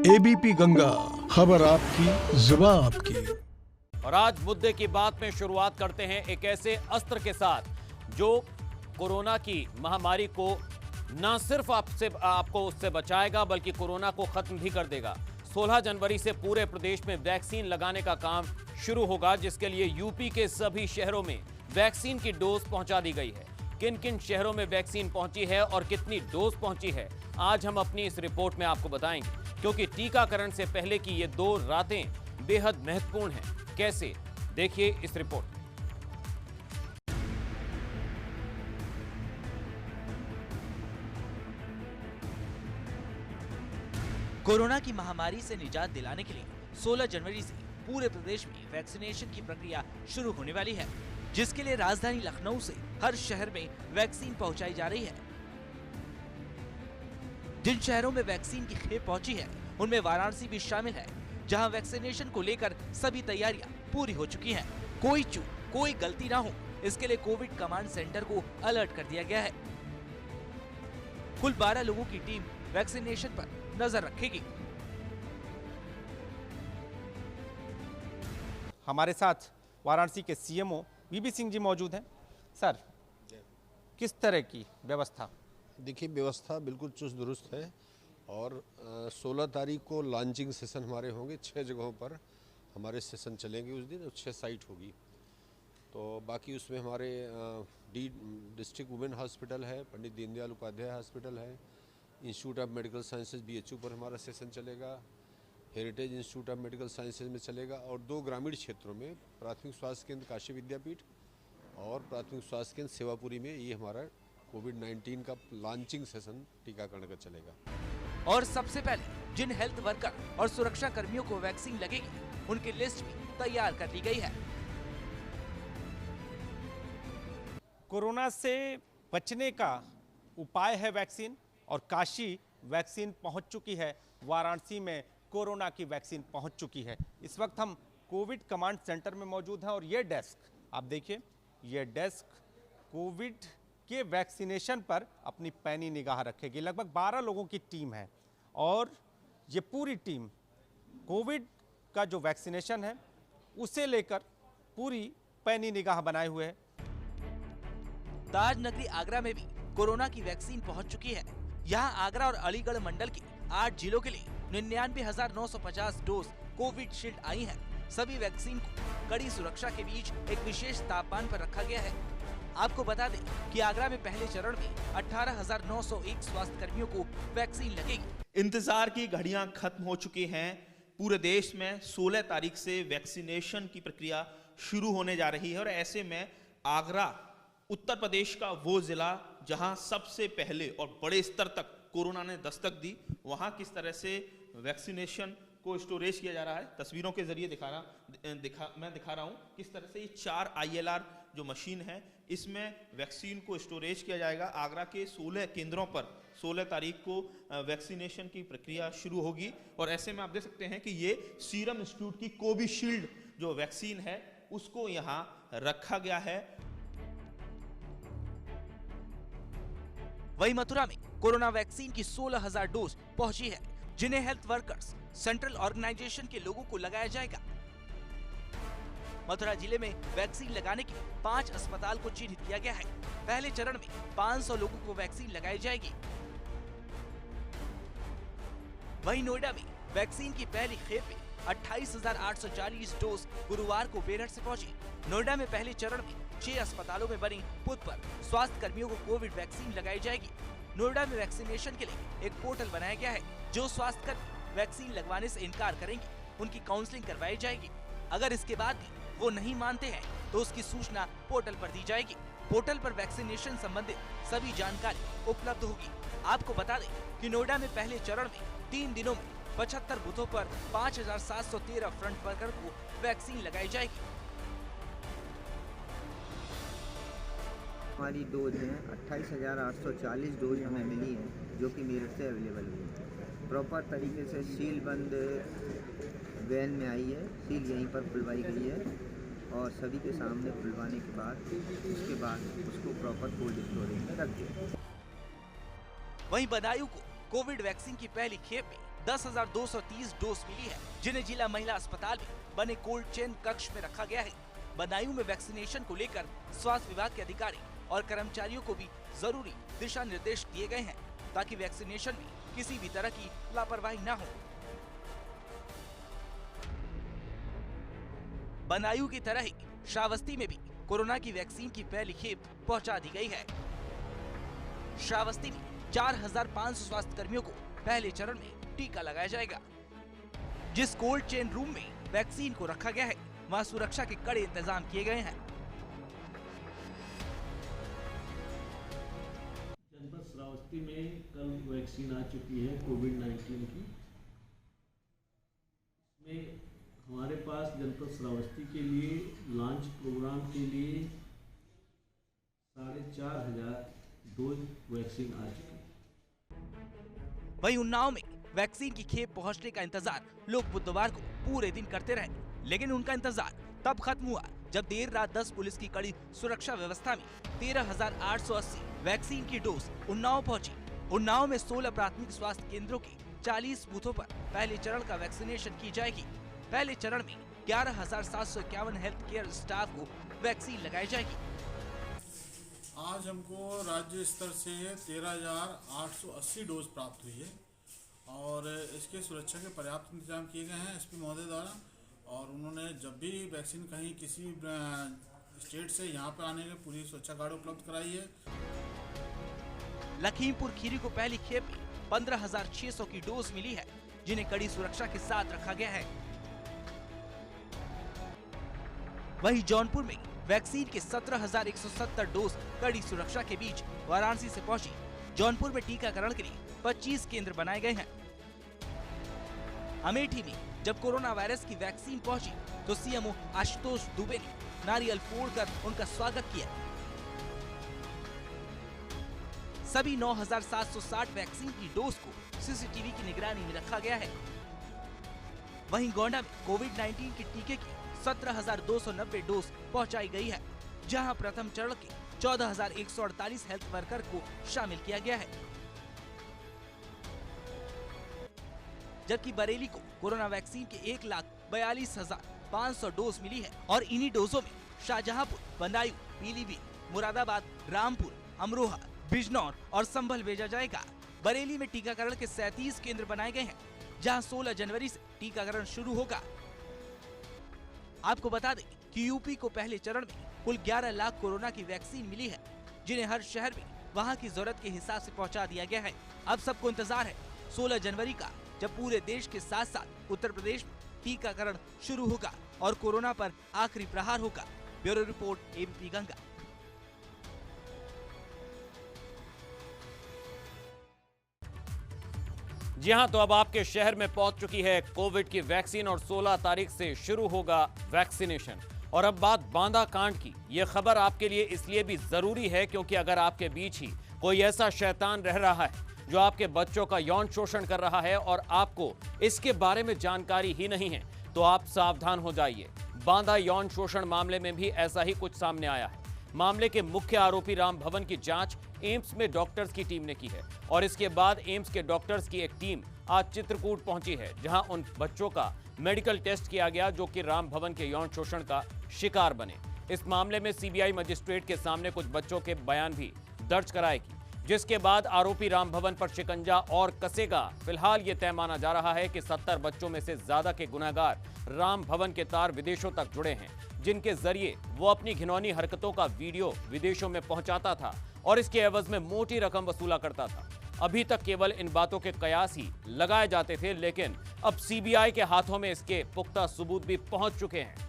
ABP Ganga, खबर आपकी, जुबान आपकी। और आज मुद्दे की बात में शुरुआत करते हैं एक ऐसे अस्त्र के साथ जो कोरोना की महामारी को न सिर्फ आपको उससे बचाएगा बल्कि कोरोना को खत्म भी कर देगा। 16 जनवरी से पूरे प्रदेश में वैक्सीन लगाने का काम शुरू होगा, जिसके लिए यूपी के सभी शहरों में वैक्सीन की डोज पहुंचा दी गई है। किन किन शहरों में वैक्सीन पहुंची है और कितनी डोज पहुंची है, आज हम अपनी इस रिपोर्ट में आपको बताएंगे, क्योंकि टीकाकरण से पहले की ये 2 रातें बेहद महत्वपूर्ण हैं। कैसे, देखिए इस रिपोर्ट में। कोरोना की महामारी से निजात दिलाने के लिए 16 जनवरी से पूरे प्रदेश में वैक्सीनेशन की प्रक्रिया शुरू होने वाली है, जिसके लिए राजधानी लखनऊ से हर शहर में वैक्सीन पहुंचाई जा रही है। जिन शहरों में वैक्सीन की खेप पहुंची है उनमें वाराणसी भी शामिल है, जहां वैक्सीनेशन को लेकर सभी तैयारियां पूरी हो चुकी हैं। कोई चूक, कोई गलती ना हो, इसके लिए कोविड कमांड सेंटर को अलर्ट कर दिया गया है। कुल 12 लोगों की टीम वैक्सीनेशन पर नजर रखेगी। हमारे साथ वाराणसी के सीएमओ वीबी सिंह जी मौजूद हैं। सर, किस तरह की व्यवस्था? देखिए, व्यवस्था बिल्कुल चुस्त दुरुस्त है और 16 तारीख को लॉन्चिंग सेशन हमारे होंगे। 6 जगहों पर हमारे सेशन चलेंगे उस दिन, और 6 साइट होगी। तो बाकी उसमें हमारे डिस्ट्रिक्ट वुमेन हॉस्पिटल है, पंडित दीनदयाल उपाध्याय हॉस्पिटल है, institute of medical sciences BHU पर हमारा सेशन चलेगा, heritage institute of medical sciences में चलेगा, और 2 ग्रामीण क्षेत्रों में प्राथमिक स्वास्थ्य केंद्र काशी विद्यापीठ और प्राथमिक स्वास्थ्य केंद्र सेवापुरी में ये हमारा कोविड-19 का लॉन्चिंग सेशन टीकाकरण का चलेगा। और सबसे पहले जिन हेल्थ वर्कर और सुरक्षा कर्मियों को वैक्सीन लगेगी, उनकी लिस्ट भी तैयार कर ली गई है। कोरोना से बचने का उपाय है वैक्सीन, और काशी वैक्सीन पहुंच चुकी है। वाराणसी में कोरोना की वैक्सीन पहुंच चुकी है। इस वक्त हम कोविड कमांड सेंटर में मौजूद हैं और ये डेस्क आप देखिए, ये डेस्क कोविड के वैक्सीनेशन पर अपनी पैनी निगाह रखेगी। लगभग 12 लोगों की टीम है और ये पूरी टीम कोविड का जो वैक्सीनेशन है उसे लेकर पूरी पैनी निगाह बनाए हुए है। ताज नगरी आगरा में भी कोरोना की वैक्सीन पहुंच चुकी है। यहाँ आगरा और अलीगढ़ मंडल के 8 जिलों के लिए 99,950 डोज कोविड शील्ड आई है। सभी वैक्सीन को कड़ी सुरक्षा के बीच एक विशेष तापमान पर रखा गया है। आपको बता दें कि आगरा में पहले चरण में 18,901 स्वास्थ्य कर्मियों को वैक्सीन लगेगी। इंतजार की घड़ियां खत्म हो चुकी हैं। पूरे देश में 16 तारीख से वैक्सीनेशन की प्रक्रिया शुरू होने जा रही है, और ऐसे में आगरा उत्तर प्रदेश का वो जिला जहां सबसे पहले और बड़े स्तर तक कोरोना ने दस्तक दी, वहां किस तरह से वैक्सीनेशन को स्टोरेज किया जा रहा है, तस्वीरों के जरिए मैं दिखा रहा हूं किस तरह से ये 4 ILR जो मशीन है, इसमें वैक्सीन को स्टोरेज किया जाएगा। आगरा के 16 केंद्रों पर 16 तारीख को वैक्सीनेशन की प्रक्रिया शुरू होगी, और ऐसे में आप देख सकते हैं कि ये सीरम इंस्टीट्यूट की कोविशील्ड जो वैक्सीन है उसको यहाँ रखा गया है। वहीं मथुरा में कोरोना वैक्सीन की 16,000 डोज पहुंची है, जिन्हें हेल्थ वर्कर्स, सेंट्रल ऑर्गेनाइजेशन के लोगों को लगाया जाएगा। मथुरा जिले में वैक्सीन लगाने के 5 अस्पताल को चिन्हित किया गया है। पहले चरण में 500 लोगों को वैक्सीन लगाई जाएगी। वहीं नोएडा में वैक्सीन की पहली खेप में 28,840 डोज गुरुवार को बेरठ से पहुंची। नोएडा में पहले चरण में 6 अस्पतालों में बनी बूथ पर स्वास्थ्य कर्मियों को कोविड वैक्सीन लगाई जाएगी। नोएडा में वैक्सीनेशन के लिए एक पोर्टल बनाया गया है। जो स्वास्थ्य कर्मी वैक्सीन लगवाने से इनकार करेंगे, उनकी काउंसलिंग करवाई जाएगी। अगर इसके बाद भी वो नहीं मानते हैं तो उसकी सूचना पोर्टल पर दी जाएगी। पोर्टल पर वैक्सीनेशन संबंधित सभी जानकारी उपलब्ध होगी। आपको बता दें कि नोएडा में पहले चरण में 3 दिनों में 75 बूथों पर 5,713 फ्रंट वर्कर को वैक्सीन लगाई जाएगी। हमारी डोज है 28,840 डोज हमें मिली है, जो कि मेरठ से अवेलेबल हुई है। प्रॉपर तरीके से सील बंद वैन में आई है, सील यहीं पर खुलवाई गई है, और सभी के सामने खुलवाने के बाद उसके बाद उसको प्रॉपर कोल्ड स्टोरेज में रख दिया। वहीं बदायूं को कोविड वैक्सीन की पहली खेप में 10,230 डोज मिली है, जिन्हें जिला महिला अस्पताल में बने कोल्ड चेन कक्ष में रखा गया है। बदायूं में वैक्सीनेशन को लेकर स्वास्थ्य विभाग के अधिकारी और कर्मचारियों को भी जरूरी दिशा निर्देश दिए गए हैं, ताकि वैक्सीनेशन में किसी भी तरह की लापरवाही न हो। बदायूं की तरह ही श्रावस्ती में भी कोरोना की वैक्सीन की पहली खेप पहुंचा दी गई है। श्रावस्ती में 4,500 स्वास्थ्य कर्मियों को पहले चरण में टीका लगाया जाएगा। जिस कोल्ड चेन रूम में वैक्सीन को रखा गया है, वहां सुरक्षा के कड़े इंतजाम किए गए हैं। जनपद श्रावस्ती में कल वैक्सीन आ चुकी है कोविड-19 की। इसमें हमारे पास जनपद श्रावस्ती के लिए लॉन्च प्रोग्राम के लिए 4,500 डोज वैक्सीन आ चुकी है। वहीं उन्नाव में वैक्सीन की खेप पहुंचने का इंतजार लोग बुधवार को पूरे दिन करते रहे, लेकिन उनका इंतजार तब खत्म हुआ जब देर रात 10 पुलिस की कड़ी सुरक्षा व्यवस्था में 13,880 वैक्सीन की डोज उन्नाव पहुंची। उन्नाव में 16 प्राथमिक स्वास्थ्य केंद्रों के 40 बूथों पर पहले चरण का वैक्सीनेशन की जाएगी। पहले चरण में 11,751 हेल्थ केयर स्टाफ को वैक्सीन लगाई जाएगी। आज हमको राज्य स्तर से 13,880 डोज प्राप्त हुई है और इसके सुरक्षा के पर्याप्त इंतजाम किए गए हैं एसपी महोदय द्वारा। और उन्होंने जब भी वैक्सीन कहीं किसी स्टेट से यहाँ पर आने के पूरी सुरक्षा गार्ड उपलब्ध कराई है। लखीमपुर खीरी को पहली खेप में 15,600 की डोज मिली है, जिन्हें कड़ी सुरक्षा के साथ रखा गया है। वहीं जौनपुर में वैक्सीन के 17,170 डोज कड़ी सुरक्षा के बीच वाराणसी से पहुंची। जौनपुर में टीकाकरण के लिए 25 केंद्र बनाए गए हैं। अमेठी में जब कोरोना वायरस की वैक्सीन पहुंची तो सीएमओ आशुतोष दुबे ने नारियल फोड़कर उनका स्वागत किया। सभी 9,760 वैक्सीन की डोज को सीसीटीवी की निगरानी में रखा गया है। वहीं गोंडा में कोविड-19 के टीके की 17,290 डोज पहुंचाई गई है, जहां प्रथम चरण के 14,148 हेल्थ वर्कर को शामिल किया गया है। जबकि बरेली को कोरोना वैक्सीन के 1,42,500 डोज मिली है और इन्हीं डोजों में शाहजहांपुर, बदायूं, पीलीभीत, मुरादाबाद, रामपुर, अमरोहा, बिजनौर और संभल भेजा जाएगा। बरेली में टीकाकरण के 37 केंद्र बनाए गए हैं, जहां 16 जनवरी से टीकाकरण शुरू होगा। आपको बता दें कि यूपी को पहले चरण में कुल 11 लाख कोरोना की वैक्सीन मिली है, जिन्हें हर शहर में वहां की जरूरत के हिसाब से पहुंचा दिया गया है। अब सबको इंतजार है 16 जनवरी का, जब पूरे देश के साथ साथ उत्तर प्रदेश में टीकाकरण शुरू होगा और कोरोना पर आखिरी प्रहार होगा। Bureau report, ABP Ganga. जी हां, तो अब आपके शहर में पहुंच चुकी है कोविड की वैक्सीन और 16 तारीख से शुरू होगा वैक्सीनेशन। और अब बात बांदा कांड की। यह खबर आपके लिए इसलिए भी जरूरी है क्योंकि अगर आपके बीच ही कोई ऐसा शैतान रह रहा है जो आपके बच्चों का यौन शोषण कर रहा है और आपको इसके बारे में जानकारी ही नहीं है, तो आप सावधान हो जाइए। बांदा यौन शोषण मामले में भी ऐसा ही कुछ सामने आया है। मामले के मुख्य आरोपी राम भवन की जांच एम्स में डॉक्टर्स की टीम ने की है और इसके बाद एम्स के डॉक्टर्स की एक टीम आज चित्रकूट पहुंची है, जहां उन बच्चों का मेडिकल टेस्ट किया गया जो कि राम भवन के यौन शोषण का शिकार बने। इस मामले में सीबीआई मजिस्ट्रेट के सामने कुछ बच्चों के बयान भी दर्ज कराएगी, जिसके बाद आरोपी राम भवन पर शिकंजा और कसेगा। फिलहाल ये तय माना जा रहा है कि 70 बच्चों में से ज्यादा के गुनहगार राम भवन के तार विदेशों तक जुड़े हैं, जिनके जरिए वो अपनी घिनौनी हरकतों का वीडियो विदेशों में पहुंचाता था और इसके एवज में मोटी रकम वसूला करता था। अभी तक केवल इन बातों के कयास ही लगाए जाते थे, लेकिन अब सीबीआई के हाथों में इसके पुख्ता सबूत भी पहुंच चुके हैं।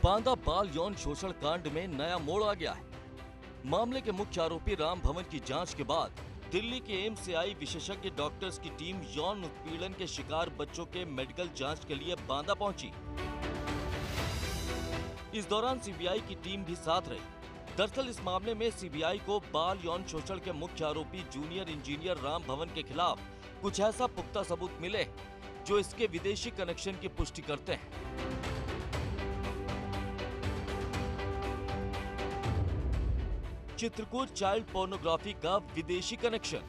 बांदा बाल यौन शोषण कांड में नया मोड़ आ गया है। मामले के मुख्य आरोपी राम भवन की जांच के बाद दिल्ली के एम्स से आई विशेषज्ञ डॉक्टर्स की टीम यौन उत्पीड़न के शिकार बच्चों के मेडिकल जांच के लिए बांदा पहुंची। इस दौरान सीबीआई की टीम भी साथ रही। दरअसल इस मामले में सीबीआई को बाल यौन शोषण के मुख्य आरोपी जूनियर इंजीनियर राम भवन के खिलाफ कुछ ऐसा पुख्ता सबूत मिले जो इसके विदेशी कनेक्शन की पुष्टि करते हैं। चित्रकूट चाइल्ड पोर्नोग्राफी का विदेशी कनेक्शन।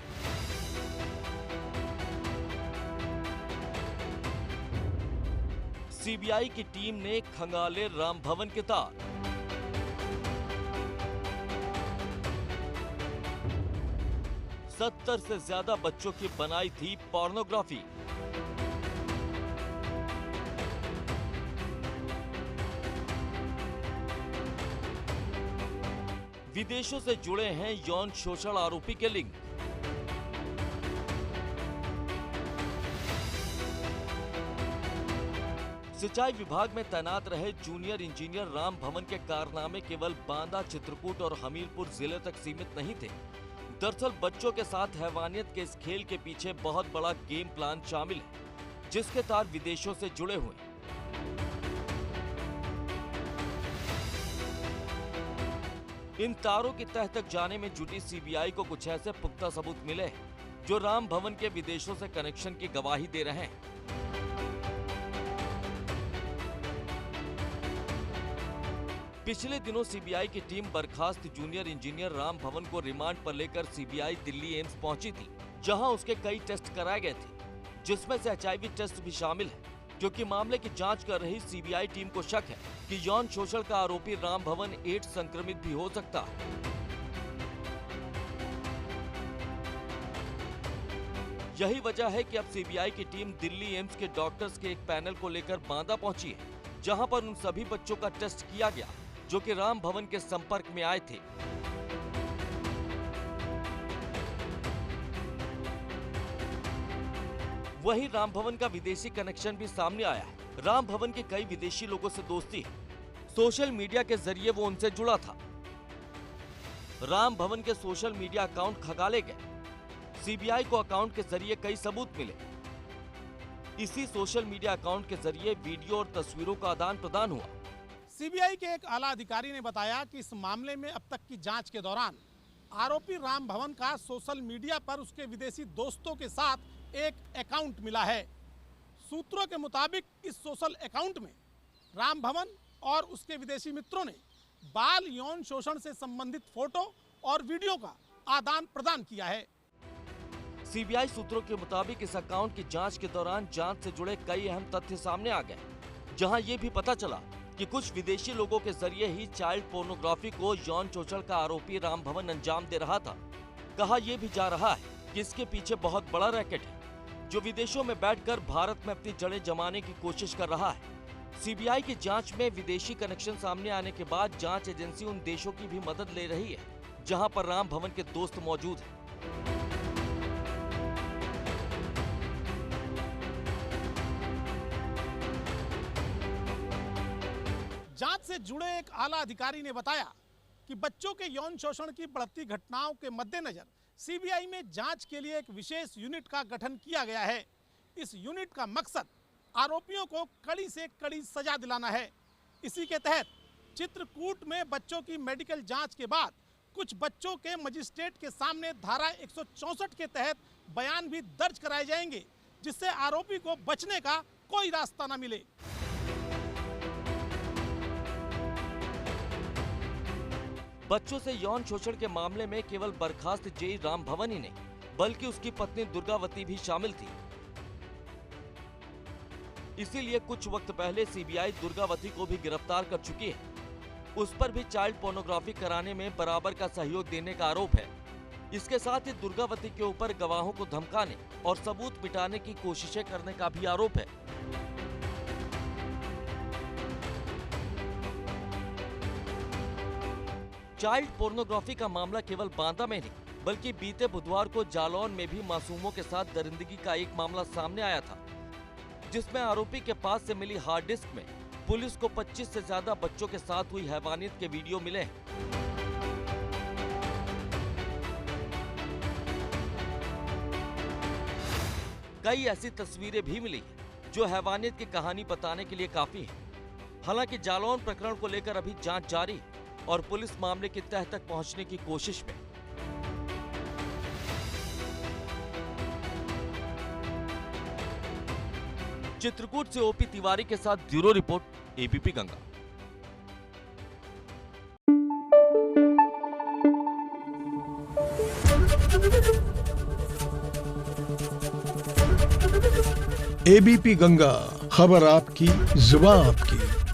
सीबीआई की टीम ने खंगाले राम भवन के तार। सत्तर से ज्यादा बच्चों की बनाई थी पोर्नोग्राफी। विदेशों से जुड़े हैं यौन शोषण आरोपी के लिंक। सिंचाई विभाग में तैनात रहे जूनियर इंजीनियर राम भवन के कारनामे केवल बांदा, चित्रकूट और हमीरपुर जिले तक सीमित नहीं थे। दरअसल बच्चों के साथ हैवानियत के इस खेल के पीछे बहुत बड़ा गेम प्लान शामिल है, जिसके तार विदेशों से जुड़े हुए हैं। इन तारों की तह तक जाने में जुटी सीबीआई को कुछ ऐसे पुख्ता सबूत मिले हैं जो राम भवन के विदेशों से कनेक्शन की गवाही दे रहे हैं। पिछले दिनों सीबीआई की टीम बर्खास्त जूनियर इंजीनियर राम भवन को रिमांड पर लेकर सीबीआई दिल्ली एम्स पहुंची थी, जहां उसके कई टेस्ट कराए गए थे, जिसमें से HIV टेस्ट भी शामिल है, क्योंकि मामले की जांच कर रही सीबीआई टीम को शक है कि यौन शोषण का आरोपी राम भवन एड्स संक्रमित भी हो सकता है। यही वजह है कि अब सीबीआई की टीम दिल्ली एम्स के डॉक्टर्स के एक पैनल को लेकर बांदा पहुंची है, जहां पर उन सभी बच्चों का टेस्ट किया गया जो कि राम भवन के संपर्क में आए थे। वहीं राम भवन का विदेशी कनेक्शन भी सामने आया है। राम भवन के कई विदेशी लोगों से दोस्ती है। सोशल मीडिया के जरिए वो उनसे जुड़ा था। राम भवन के सोशल मीडिया अकाउंट खंगाले गए। सीबीआई को अकाउंट के जरिए कई सबूत मिले। इसी सोशल मीडिया अकाउंट के जरिए वीडियो और तस्वीरों का आदान प्रदान हुआ। सीबीआई के एक आला अधिकारी ने बताया कि इस मामले में अब तक की जांच के दौरान आरोपी राम भवन का सोशल मीडिया पर उसके विदेशी दोस्तों के साथ एक अकाउंट मिला है। सूत्रों के मुताबिक इस सोशल अकाउंट में राम भवन और उसके विदेशी मित्रों ने बाल यौन शोषण से संबंधित फोटो और वीडियो का आदान प्रदान किया है। सीबीआई सूत्रों के मुताबिक इस अकाउंट की जांच के दौरान जांच से जुड़े कई अहम तथ्य सामने आ गए, जहां ये भी पता चला कि कुछ विदेशी लोगों के जरिए ही चाइल्ड पोर्नोग्राफी को यौन शोषण का आरोपी राम भवन अंजाम दे रहा था। कहा यह भी जा रहा है कि इसके पीछे बहुत बड़ा रैकेट है, जो विदेशों में बैठकर भारत में अपनी जड़ें जमाने की कोशिश कर रहा है। सीबीआई की जांच में विदेशी कनेक्शन सामने आने के बाद जांच एजेंसी उन देशों की भी मदद ले रही है, जहां पर राम भवन के दोस्त मौजूद हैं। जांच से जुड़े एक आला अधिकारी ने बताया कि बच्चों के यौन शोषण की बढ़ती घटनाओं के मद्देनजर सीबीआई में जांच के लिए एक विशेष यूनिट का गठन किया गया है। इस यूनिट का मकसद आरोपियों को कड़ी से कड़ी सजा दिलाना है। इसी के तहत चित्रकूट में बच्चों की मेडिकल जांच के बाद कुछ बच्चों के मजिस्ट्रेट के सामने धारा 164 के तहत बयान भी दर्ज कराए जाएंगे, जिससे आरोपी को बचने का कोई रास्ता न मिले। बच्चों से यौन शोषण के मामले में केवल बर्खास्त जेई राम भवन ही नहीं, बल्कि उसकी पत्नी दुर्गावती भी शामिल थी। इसीलिए कुछ वक्त पहले सीबीआई दुर्गावती को भी गिरफ्तार कर चुकी है। उस पर भी चाइल्ड पोर्नोग्राफी कराने में बराबर का सहयोग देने का आरोप है। इसके साथ ही दुर्गावती के ऊपर गवाहों को धमकाने और सबूत मिटाने की कोशिशें करने का भी आरोप है। चाइल्ड पोर्नोग्राफी का मामला केवल बांदा में नहीं, बल्कि बीते बुधवार को जालौन में भी मासूमों के साथ दरिंदगी का एक मामला सामने आया था, जिसमें आरोपी के पास से मिली हार्ड डिस्क में पुलिस को 25 से ज्यादा बच्चों के साथ हुई हैवानियत के वीडियो मिले हैं। कई ऐसी तस्वीरें भी मिली जो हैवानियत की कहानी बताने के लिए काफी है। हालांकि जालौन प्रकरण को लेकर अभी जांच जारी है और पुलिस मामले की तह तक पहुंचने की कोशिश में। चित्रकूट से ओपी तिवारी के साथ bureau report, ABP Ganga. ABP Ganga, खबर आपकी, जुबान आपकी।